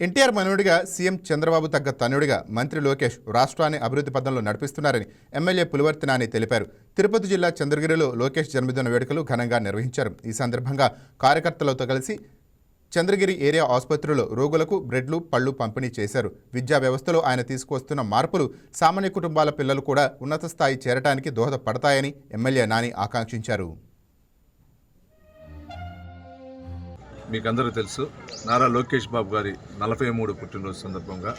NTR మనవుడిగా CM Chandrababu తగ్గ తనుడిగా మంత్రి లోకేష్ రాష్ట్రాన్ని అభివృద్ధి పథంలో నడిపిస్తున్నారని ఎమ్మెల్యే పులివర్తి నాని తెలిపారు. తిరుపతి జిల్లా చంద్రగిరిలో లోకేష్ జన్మదిన వేడుకలు ఘనంగా నిర్వహించారు. ఈ సందర్భంగా కార్యకర్తలతో కలిసి చంద్రగిరి ఏరియా ఆసుపత్రిలో రోగులకు బ్రెడ్లు, పళ్లు పంపిణీ చేశారు. విద్యా వ్యవస్థలో ఆయన తీసుకువస్తున్న మార్పులు సామాన్య కుటుంబాల పిల్లలు కూడా ఉన్నత స్థాయి చేరటానికి దోహదపడతాయని ఎమ్మెల్యే నాని ఆకాంక్షించారు. మీకందరూ తెలుసు, నారా లోకేష్ బాబు గారి 43 పుట్టినరోజు సందర్భంగా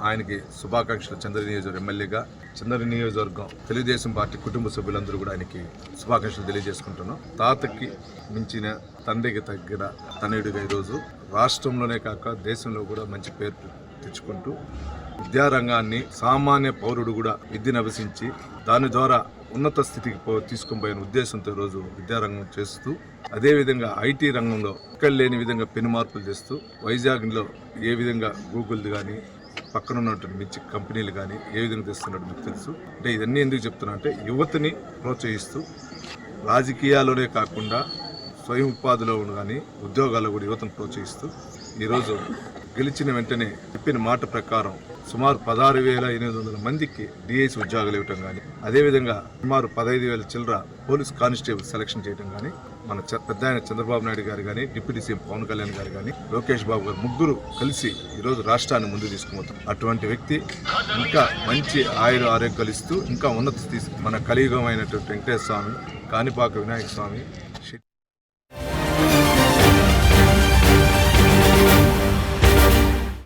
ఆయనకి శుభాకాంక్షలు. చంద్రగిరి నియోజకవర్గం ఎమ్మెల్యేగా చంద్రగిరి నియోజకవర్గం తెలుగుదేశం పార్టీ కుటుంబ సభ్యులందరూ కూడా ఆయనకి శుభాకాంక్షలు తెలియజేసుకుంటున్నాం. తాతకి మించిన తండ్రికి తగ్గిన తనయుడిగా ఈరోజు రాష్ట్రంలోనే కాక దేశంలో కూడా మంచి పేరు తెచ్చుకుంటూ విద్యారంగాన్ని సామాన్య పౌరుడు కూడా విద్యను అభ్యసించి దాని ద్వారా ఉన్నత స్థితికి తీసుకొని పోయిన ఉద్దేశంతో ఈరోజు విద్యారంగం చేస్తూ, అదేవిధంగా ఐటీ రంగంలో ఇక్కడ లేని విధంగా పెను మార్పులు చేస్తూ, వైజాగ్లో ఏ విధంగా గూగుల్ది కానీ పక్కన ఉన్నటువంటి మంచి కంపెనీలు కానీ ఏ విధంగా తెస్తున్నట్టు మీకు తెలుసు. అంటే ఇవన్నీ ఎందుకు చెప్తున్నా అంటే యువతని ప్రోత్సహిస్తూ రాజకీయాల్లోనే కాకుండా స్వయం ఉపాధిలో కానీ ఉద్యోగాల్లో కూడా యువతను ప్రోత్సహిస్తూ ఈరోజు గెలిచిన వెంటనే చెప్పిన మాట ప్రకారం సుమారు 16,800 మందికి డిఐసి ఉద్యోగాలు ఇవ్వటం కానీ, అదేవిధంగా సుమారు 15,000 చిల్లర పోలీస్ కానిస్టేబుల్ సెలక్షన్ చేయడం కానీ, మన పెద్ద ఆయన చంద్రబాబు నాయుడు గారు కానీ, డిప్యూటీ సీఎం పవన్ కళ్యాణ్ గారు కానీ, లోకేష్ బాబు గారు ముగ్గురు కలిసి ఈరోజు రాష్ట్రాన్ని ముందుకు తీసుకుపోతాం. అటువంటి వ్యక్తి ఇంకా మంచి ఆరోగ్యాలు ఇస్తూ ఇంకా ఉన్నత మన కలియుగమైనటువంటి వెంకటేశ్వర స్వామి, కాణిపాక వినాయక స్వామి,